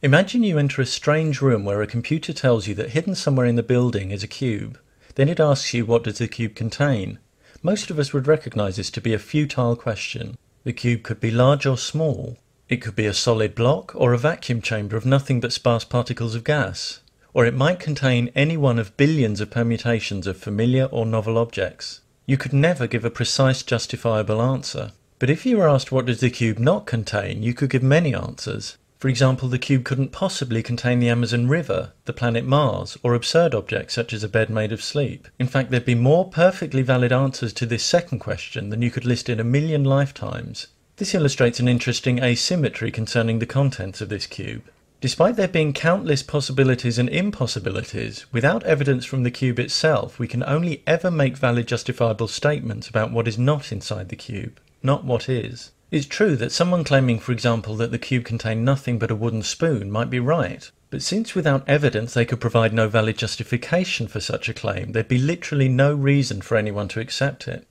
Imagine you enter a strange room where a computer tells you that hidden somewhere in the building is a cube. Then it asks you, what does the cube contain? Most of us would recognize this to be a futile question. The cube could be large or small. It could be a solid block or a vacuum chamber of nothing but sparse particles of gas. Or it might contain any one of billions of permutations of familiar or novel objects. You could never give a precise, justifiable answer. But if you were asked what does the cube not contain, you could give many answers. For example, the cube couldn't possibly contain the Amazon River, the planet Mars, or absurd objects such as a bed made of sleep. In fact, there'd be more perfectly valid answers to this second question than you could list in 1,000,000 lifetimes. This illustrates an interesting asymmetry concerning the contents of this cube. Despite there being countless possibilities and impossibilities, without evidence from the cube itself, we can only ever make valid justifiable statements about what is not inside the cube, not what is. It's true that someone claiming, for example, that the cube contained nothing but a wooden spoon might be right, but since without evidence they could provide no valid justification for such a claim, there'd be literally no reason for anyone to accept it.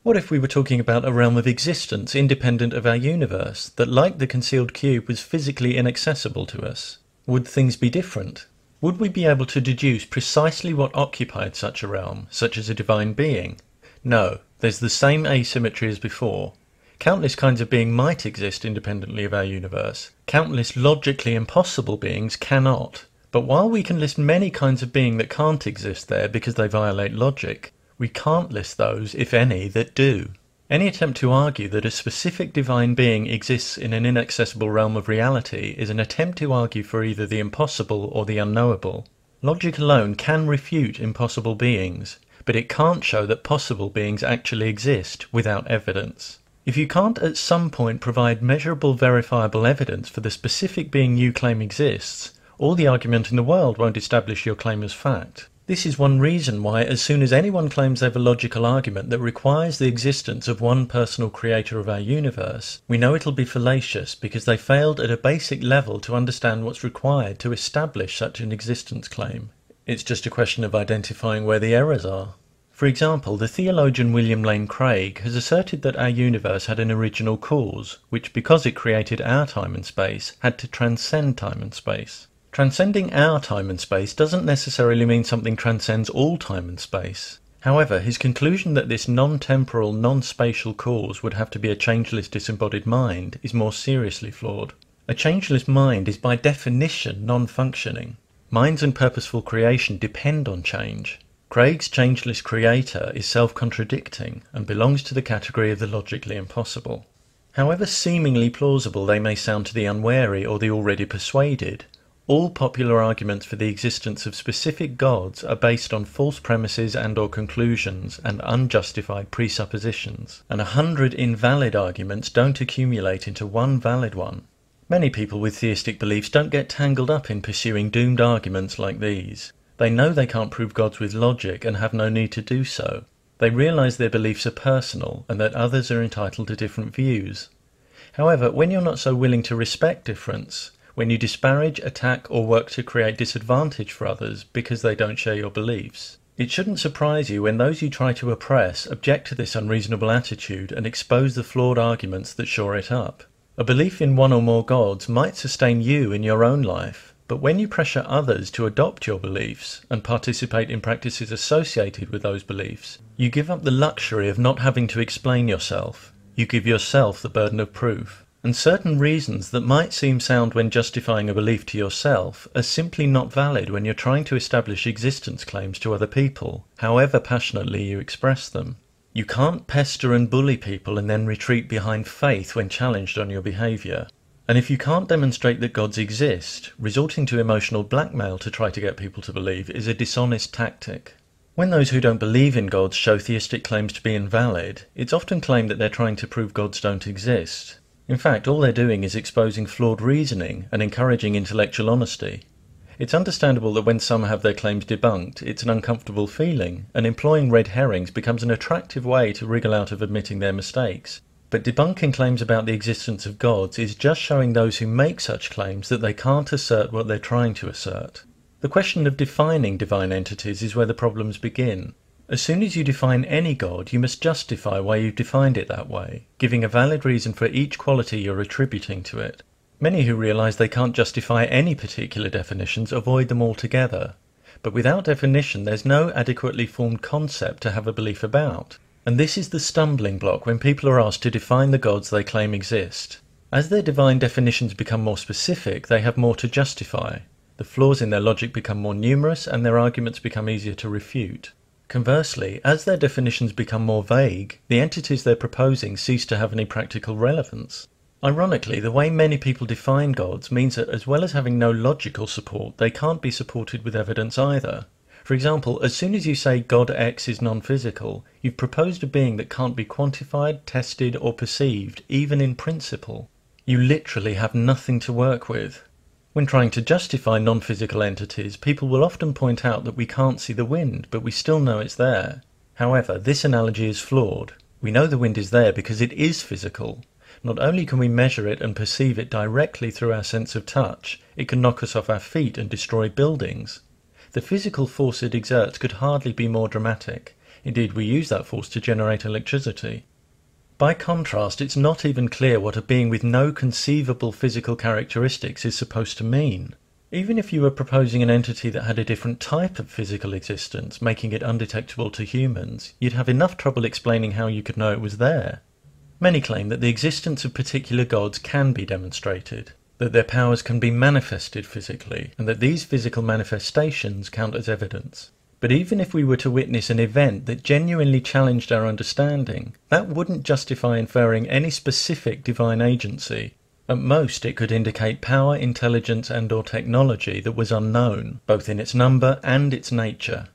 What if we were talking about a realm of existence independent of our universe, that like the concealed cube was physically inaccessible to us? Would things be different? Would we be able to deduce precisely what occupied such a realm, such as a divine being? No, there's the same asymmetry as before. Countless kinds of being might exist independently of our universe. Countless logically impossible beings cannot. But while we can list many kinds of being that can't exist there because they violate logic, we can't list those, if any, that do. Any attempt to argue that a specific divine being exists in an inaccessible realm of reality is an attempt to argue for either the impossible or the unknowable. Logic alone can refute impossible beings, but it can't show that possible beings actually exist without evidence. If you can't at some point provide measurable, verifiable evidence for the specific being you claim exists, all the argument in the world won't establish your claim as fact. This is one reason why as soon as anyone claims they have a logical argument that requires the existence of one personal creator of our universe, we know it'll be fallacious because they failed at a basic level to understand what's required to establish such an existence claim. It's just a question of identifying where the errors are. For example, the theologian William Lane Craig has asserted that our universe had an original cause, which because it created our time and space, had to transcend time and space. Transcending our time and space doesn't necessarily mean something transcends all time and space. However, his conclusion that this non-temporal, non-spatial cause would have to be a changeless disembodied mind is more seriously flawed. A changeless mind is by definition non-functioning. Minds and purposeful creation depend on change. Craig's changeless creator is self-contradicting and belongs to the category of the logically impossible. However seemingly plausible they may sound to the unwary or the already persuaded, all popular arguments for the existence of specific gods are based on false premises and/or conclusions and unjustified presuppositions, and 100 invalid arguments don't accumulate into one valid one. Many people with theistic beliefs don't get tangled up in pursuing doomed arguments like these. They know they can't prove gods with logic and have no need to do so. They realize their beliefs are personal and that others are entitled to different views. However, when you're not so willing to respect difference, when you disparage, attack, or work to create disadvantage for others because they don't share your beliefs, it shouldn't surprise you when those you try to oppress object to this unreasonable attitude and expose the flawed arguments that shore it up. A belief in one or more gods might sustain you in your own life, but when you pressure others to adopt your beliefs and participate in practices associated with those beliefs, you give up the luxury of not having to explain yourself. You give yourself the burden of proof. And certain reasons that might seem sound when justifying a belief to yourself are simply not valid when you're trying to establish existence claims to other people, however passionately you express them. You can't pester and bully people and then retreat behind faith when challenged on your behaviour. And if you can't demonstrate that gods exist, resorting to emotional blackmail to try to get people to believe is a dishonest tactic. When those who don't believe in gods show theistic claims to be invalid, it's often claimed that they're trying to prove gods don't exist. In fact, all they're doing is exposing flawed reasoning and encouraging intellectual honesty. It's understandable that when some have their claims debunked, it's an uncomfortable feeling, and employing red herrings becomes an attractive way to wriggle out of admitting their mistakes. But debunking claims about the existence of gods is just showing those who make such claims that they can't assert what they're trying to assert. The question of defining divine entities is where the problems begin. As soon as you define any god, you must justify why you've defined it that way, giving a valid reason for each quality you're attributing to it. Many who realize they can't justify any particular definitions avoid them altogether. But without definition, there's no adequately formed concept to have a belief about. And this is the stumbling block when people are asked to define the gods they claim exist. As their divine definitions become more specific, they have more to justify. The flaws in their logic become more numerous, and their arguments become easier to refute. Conversely, as their definitions become more vague, the entities they're proposing cease to have any practical relevance. Ironically, the way many people define gods means that as well as having no logical support, they can't be supported with evidence either. For example, as soon as you say God X is non-physical, you've proposed a being that can't be quantified, tested, or perceived, even in principle. You literally have nothing to work with. When trying to justify non-physical entities, people will often point out that we can't see the wind, but we still know it's there. However, this analogy is flawed. We know the wind is there because it is physical. Not only can we measure it and perceive it directly through our sense of touch, it can knock us off our feet and destroy buildings. The physical force it exerts could hardly be more dramatic. Indeed, we use that force to generate electricity. By contrast, it's not even clear what a being with no conceivable physical characteristics is supposed to mean. Even if you were proposing an entity that had a different type of physical existence, making it undetectable to humans, you'd have enough trouble explaining how you could know it was there. Many claim that the existence of particular gods can be demonstrated, that their powers can be manifested physically, and that these physical manifestations count as evidence. But even if we were to witness an event that genuinely challenged our understanding, that wouldn't justify inferring any specific divine agency. At most, it could indicate power, intelligence, and/or technology that was unknown, both in its number and its nature.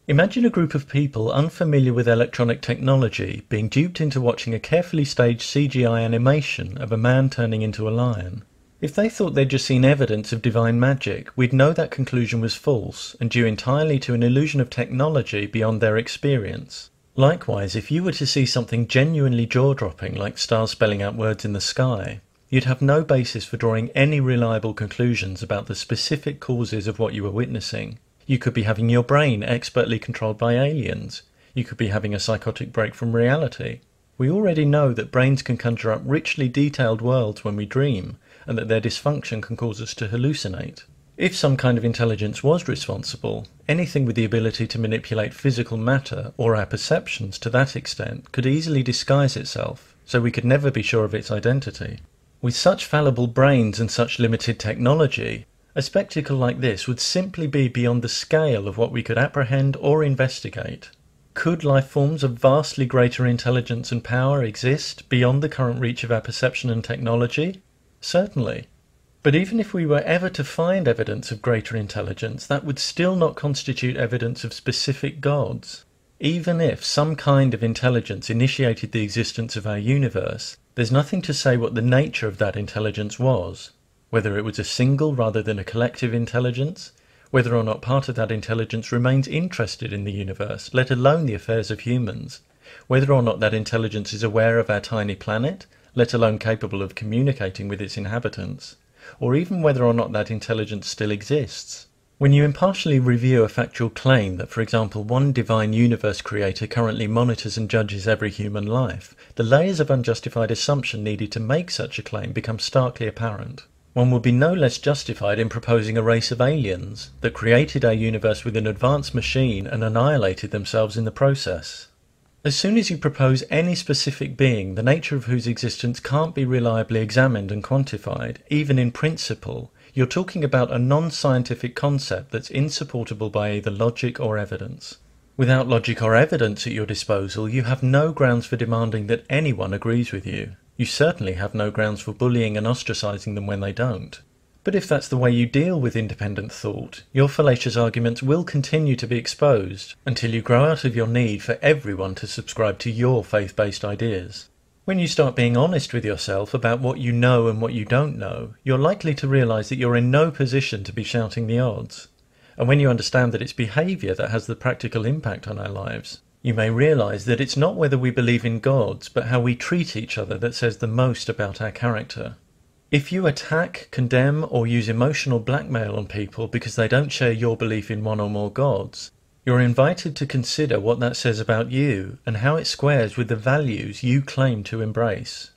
Imagine a group of people unfamiliar with electronic technology being duped into watching a carefully staged CGI animation of a man turning into a lion. If they thought they'd just seen evidence of divine magic, we'd know that conclusion was false and due entirely to an illusion of technology beyond their experience. Likewise, if you were to see something genuinely jaw-dropping like stars spelling out words in the sky, you'd have no basis for drawing any reliable conclusions about the specific causes of what you were witnessing. You could be having your brain expertly controlled by aliens. You could be having a psychotic break from reality. We already know that brains can conjure up richly detailed worlds when we dream, and that their dysfunction can cause us to hallucinate. If some kind of intelligence was responsible, anything with the ability to manipulate physical matter or our perceptions to that extent could easily disguise itself, so we could never be sure of its identity. With such fallible brains and such limited technology, a spectacle like this would simply be beyond the scale of what we could apprehend or investigate. Could life forms of vastly greater intelligence and power exist beyond the current reach of our perception and technology? Certainly. But even if we were ever to find evidence of greater intelligence, that would still not constitute evidence of specific gods. Even if some kind of intelligence initiated the existence of our universe, there's nothing to say what the nature of that intelligence was. Whether it was a single rather than a collective intelligence, whether or not part of that intelligence remains interested in the universe, let alone the affairs of humans, whether or not that intelligence is aware of our tiny planet, let alone capable of communicating with its inhabitants, or even whether or not that intelligence still exists. When you impartially review a factual claim that, for example, one divine universe creator currently monitors and judges every human life, the layers of unjustified assumption needed to make such a claim become starkly apparent. One would be no less justified in proposing a race of aliens that created our universe with an advanced machine and annihilated themselves in the process. As soon as you propose any specific being, the nature of whose existence can't be reliably examined and quantified, even in principle, you're talking about a non-scientific concept that's insupportable by either logic or evidence. Without logic or evidence at your disposal, you have no grounds for demanding that anyone agrees with you. You certainly have no grounds for bullying and ostracizing them when they don't. But if that's the way you deal with independent thought, your fallacious arguments will continue to be exposed until you grow out of your need for everyone to subscribe to your faith-based ideas. When you start being honest with yourself about what you know and what you don't know, you're likely to realize that you're in no position to be shouting the odds. And when you understand that it's behavior that has the practical impact on our lives, you may realize that it's not whether we believe in gods, but how we treat each other that says the most about our character. If you attack, condemn, or use emotional blackmail on people because they don't share your belief in one or more gods, you're invited to consider what that says about you and how it squares with the values you claim to embrace.